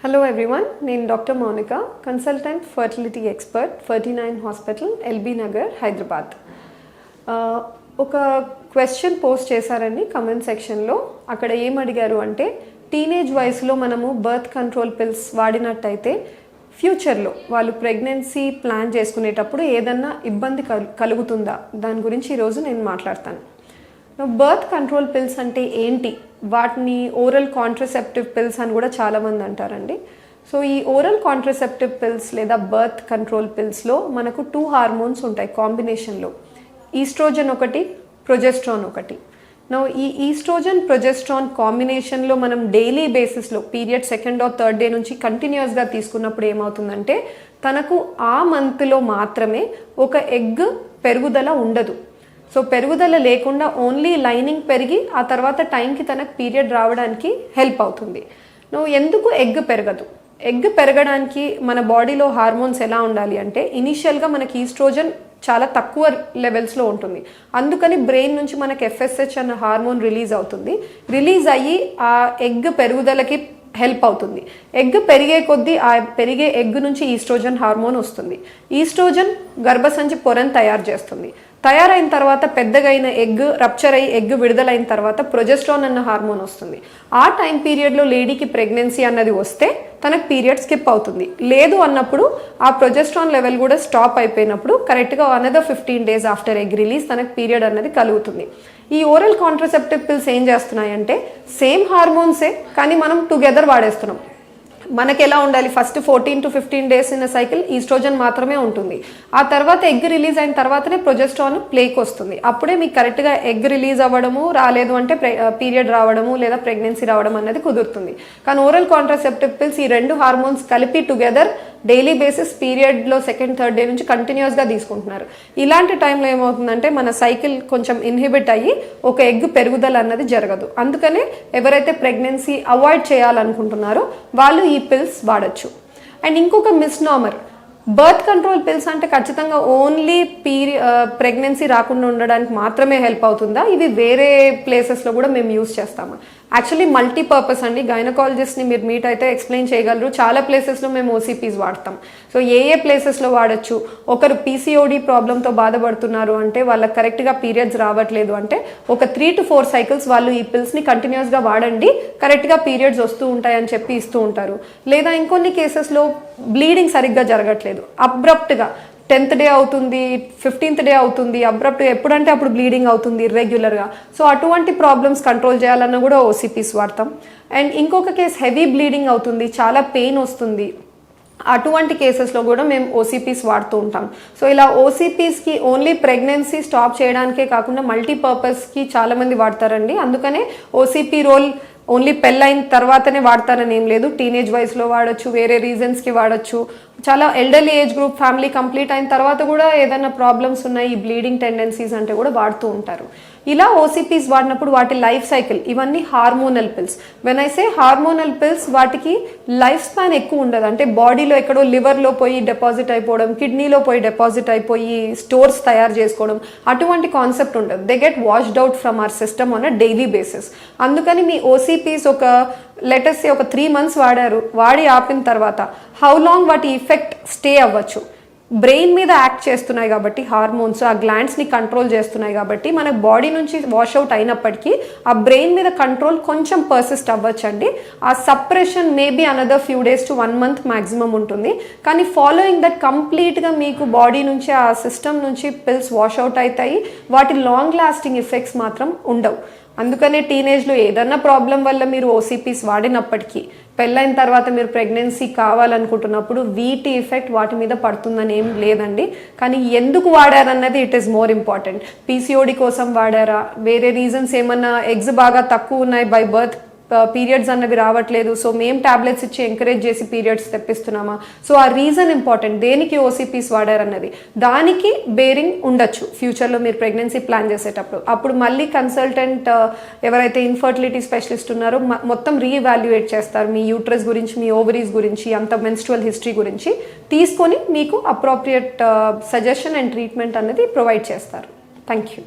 Hello everyone, నేను doctor Mounika, consultant fertility expert 39 hospital LB Nagar Hyderabad. ఒక question post చేశారండి comment సెక్షన్లో. అక్కడ ఏం అడిగారు అంటే, టీనేజ్ వయసులో మనము బర్త్ కంట్రోల్ పిల్స్ వాడినట్టయితే ఫ్యూచర్లో వాళ్ళు ప్రెగ్నెన్సీ ప్లాన్ చేసుకునేటప్పుడు ఏదన్నా ఇబ్బంది కలుగుతుందా, దాని గురించి ఈరోజు నేను మాట్లాడతాను. బర్త్ కంట్రోల్ పిల్స్ అంటే ఏంటి, వాటిని ఓరల్ కాంట్రసెప్టివ్ పిల్స్ అని కూడా చాలామంది అంటారండి. సో ఈ ఓరల్ కాంట్రసెప్టివ్ పిల్స్ లేదా బర్త్ కంట్రోల్ పిల్స్లో మనకు 2 హార్మోన్స్ ఉంటాయి కాంబినేషన్లో. ఈస్ట్రోజన్ ఒకటి, ప్రొజెస్ట్రాన్ ఒకటి. ఈ ఈస్ట్రోజన్ ప్రొజెస్ట్రాన్ కాంబినేషన్లో మనం డైలీ బేసిస్లో period 2nd or 3rd day నుంచి కంటిన్యూస్గా తీసుకున్నప్పుడు ఏమవుతుందంటే, తనకు ఆ మంత్లో మాత్రమే ఒక ఎగ్ పెరుగుదల ఉండదు. సో పెరుగుదల లేకుండా ఓన్లీ లైనింగ్ పెరిగి ఆ తర్వాత టైంకి తనకు పీరియడ్ రావడానికి హెల్ప్ అవుతుంది. ఎందుకు ఎగ్ పెరగదు? ఎగ్ పెరగడానికి మన బాడీలో హార్మోన్స్ ఎలా ఉండాలి అంటే, ఇనీషియల్గా మనకి ఈస్ట్రోజన్ చాలా తక్కువ లెవెల్స్లో ఉంటుంది. అందుకని బ్రెయిన్ నుంచి మనకి FSH అన్న హార్మోన్ రిలీజ్ అవుతుంది. రిలీజ్ అయ్యి ఆ ఎగ్ పెరుగుదలకి హెల్ప్ అవుతుంది. ఎగ్ పెరిగే కొద్దీ ఆ పెరిగే ఎగ్ నుంచి ఈస్ట్రోజన్ హార్మోన్ వస్తుంది. ఈస్ట్రోజన్ గర్భసంచి పొరను తయారు చేస్తుంది. తయారైన తర్వాత పెద్దగైన ఎగ్ రప్చర్ అయ్యి ఎగ్ విడుదలైన తర్వాత ప్రొజెస్ట్రాన్ అన్న హార్మోన్ వస్తుంది. ఆ టైం పీరియడ్లో లేడీకి ప్రెగ్నెన్సీ అన్నది వస్తే తనకు పీరియడ్ స్కిప్ అవుతుంది. లేదు అన్నప్పుడు ఆ ప్రొజెస్ట్రాన్ లెవెల్ కూడా స్టాప్ అయిపోయినప్పుడు కరెక్ట్గా another 15 days after egg release తనకు పీరియడ్ అన్నది కలుగుతుంది. ఈ ఓరల్ కాంట్రసెప్టివ్ పిల్స్ ఏం చేస్తున్నాయంటే, సేమ్ హార్మోన్సే కానీ మనం టుగెదర్ వాడేస్తున్నాం. మనకి ఎలా ఉండాలి, first 14 to 15 days in cycle oestrogen మాత్రమే ఉంటుంది. ఆ తర్వాత ఎగ్ రిలీజ్ అయిన తర్వాతనే ప్రొజెస్ట్రాన్ ప్లేకి వస్తుంది. అప్పుడే మీకు కరెక్ట్గా ఎగ్ రిలీజ్ అవ్వడము, రాలేదు అంటే పీరియడ్ రావడము లేదా ప్రెగ్నెన్సీ రావడం అన్నది కుదురుతుంది. కానీ ఓరల్ కాంట్రసెప్టివ్ పిల్స్ ఈ 2 హార్మోన్స్ కలిపి టుగెదర్ డైలీ బేసిస్ పీరియడ్లో 2nd, 3rd డే నుంచి కంటిన్యూస్గా తీసుకుంటున్నారు. ఇలాంటి టైంలో ఏమవుతుందంటే, మన సైకిల్ కొంచెం ఇన్హిబిట్ అయ్యి ఒక ఎగ్ పెరుగుదల అన్నది జరగదు. అందుకనే ఎవరైతే ప్రెగ్నెన్సీ అవాయిడ్ చేయాలనుకుంటున్నారో వాళ్ళు ఈ పిల్స్ వాడచ్చు. అండ్ ఇంకొక మిస్నామర్, బర్త్ కంట్రోల్ పిల్స్ అంటే ఖచ్చితంగా ఓన్లీ ప్రెగ్నెన్సీ రాకుండా ఉండడానికి మాత్రమే హెల్ప్ అవుతుందా? ఇవి వేరే ప్లేసెస్లో కూడా మేము యూజ్ చేస్తాము. యాక్చువల్లీ మల్టీపర్పస్ అండి. గైనకాలజిస్ట్ని మీరు మీట్ అయితే ఎక్స్ప్లెయిన్ చేయగలరు. చాలా ప్లేసెస్లో మేము OCPs వాడతాం. సో ఏ ప్లేసెస్లో వాడచ్చు? ఒకరు PCOD ప్రాబ్లంతో బాధపడుతున్నారు అంటే, వాళ్ళకి కరెక్ట్గా పీరియడ్స్ రావట్లేదు అంటే, ఒక 3 to 4 cycles వాళ్ళు ఈ పిల్స్ని కంటిన్యూస్గా వాడండి, కరెక్ట్గా పీరియడ్స్ వస్తూ ఉంటాయని చెప్పి ఇస్తూ ఉంటారు. లేదా ఇంకొన్ని కేసెస్లో బ్లీడింగ్ సరిగ్గా జరగట్లేదు, అబ్రప్ట్గా 10th డే అవుతుంది, 15th డే అవుతుంది, అబ్రప్ట్గా ఎప్పుడంటే అప్పుడు బ్లీడింగ్ అవుతుంది ఇర్రెగ్యులర్గా. సో అటువంటి ప్రాబ్లమ్స్ కంట్రోల్ చేయాలన్నా కూడా OCPs వాడతాం. అండ్ ఇంకొక కేసు హెవీ బ్లీడింగ్ అవుతుంది, చాలా పెయిన్ వస్తుంది, అటువంటి కేసెస్లో కూడా మేము OCPs వాడుతూ ఉంటాం. సో ఇలా OCPsకి ఓన్లీ ప్రెగ్నెన్సీ స్టాప్ చేయడానికే కాకుండా మల్టీపర్పస్కి చాలామంది వాడతారండి. అందుకనే OCP రోల్ ఓన్లీ పెళ్ళైన తర్వాతనే వాడతారని ఏం లేదు. టీనేజ్ వయసులో వాడచ్చు, వేరే రీజన్స్కి వాడచ్చు. చాలా elderly age group family complete అయిన తర్వాత కూడా ఏదైనా ప్రాబ్లమ్స్ ఉన్నాయి, ఈ బ్లీడింగ్ టెండెన్సీస్ అంటే కూడా వాడుతూ ఉంటారు. ఇలా OCPs వాడినప్పుడు వాటి లైఫ్ సైకిల్, ఇవన్నీ hormonal pills. When I say hormonal pills, వాటికి లైఫ్ స్పాన్ ఎక్కువ ఉండదు. అంటే బాడీలో ఎక్కడో లివర్లో పోయి డిపాజిట్ అయిపోవడం, కిడ్నీలో పోయి డిపాజిట్ అయిపోయి స్టోర్స్ తయారు చేసుకోవడం, అటువంటి కాన్సెప్ట్ ఉండదు. They get washed out from our system on a daily basis. అందుకని మీ OCPs ఒక లెటర్స్ ఒక 3 months వాడారు, వాడి ఆపిన తర్వాత హౌ లాంగ్ వాటి ఎఫెక్ట్ స్టే అవ్వచ్చు? బ్రెయిన్ మీద యాక్ట్ చేస్తున్నాయి కాబట్టి హార్మోన్స్, ఆ గ్లాండ్స్ని కంట్రోల్ చేస్తున్నాయి కాబట్టి మన బాడీ నుంచి వాష్అవుట్ అయినప్పటికీ ఆ బ్రెయిన్ మీద కంట్రోల్ కొంచెం పర్సిస్ట్ అవ్వచ్చండి. ఆ suppression maybe another few days to 1 month maximum ఉంటుంది. కానీ ఫాలోయింగ్ దట్ కంప్లీట్గా మీకు బాడీ నుంచి ఆ సిస్టమ్ నుంచి పిల్స్ వాష్అవుట్ అవుతాయి. వాటి లాంగ్ లాస్టింగ్ ఎఫెక్ట్స్ మాత్రం ఉండవు. అందుకనే టీనేజ్లో ఏదన్నా ప్రాబ్లం వల్ల మీరు OCPs వాడినప్పటికీ పెళ్ళైన తర్వాత మీరు ప్రెగ్నెన్సీ కావాలనుకుంటున్నప్పుడు వీటి ఎఫెక్ట్ వాటి మీద పడుతుందని ఏం లేదండి. కానీ ఎందుకు వాడారన్నది it is more important. PCOD కోసం వాడారా, వేరే రీజన్స్ ఏమన్నా, ఎగ్స్ బాగా తక్కువ ఉన్నాయి, బై బర్త్ పీరియడ్స్ అన్నవి రావట్లేదు, సో మేము టాబ్లెట్స్ ఇచ్చి ఎంకరేజ్ చేసి పీరియడ్స్ తెప్పిస్తున్నామా? సో ఆ రీజన్ ఇంపార్టెంట్, దేనికి OCPs వాడారన్నది. దానికి బేరింగ్ ఉండొచ్చు ఫ్యూచర్లో మీరు ప్రెగ్నెన్సీ ప్లాన్ చేసేటప్పుడు. అప్పుడు మళ్ళీ కన్సల్టెంట్ ఎవరైతే ఇన్ఫర్టిలిటీ స్పెషలిస్ట్ ఉన్నారో మొత్తం రీఎవాల్యుయేట్ చేస్తారు. మీ యూట్రస్ గురించి, మీ ఓవరీస్ గురించి, అంత మెన్స్ట్రువల్ హిస్టరీ గురించి తీసుకొని మీకు అప్రోప్రియేట్ సజెషన్ అండ్ ట్రీట్మెంట్ అనేది ప్రొవైడ్ చేస్తారు. Thank you.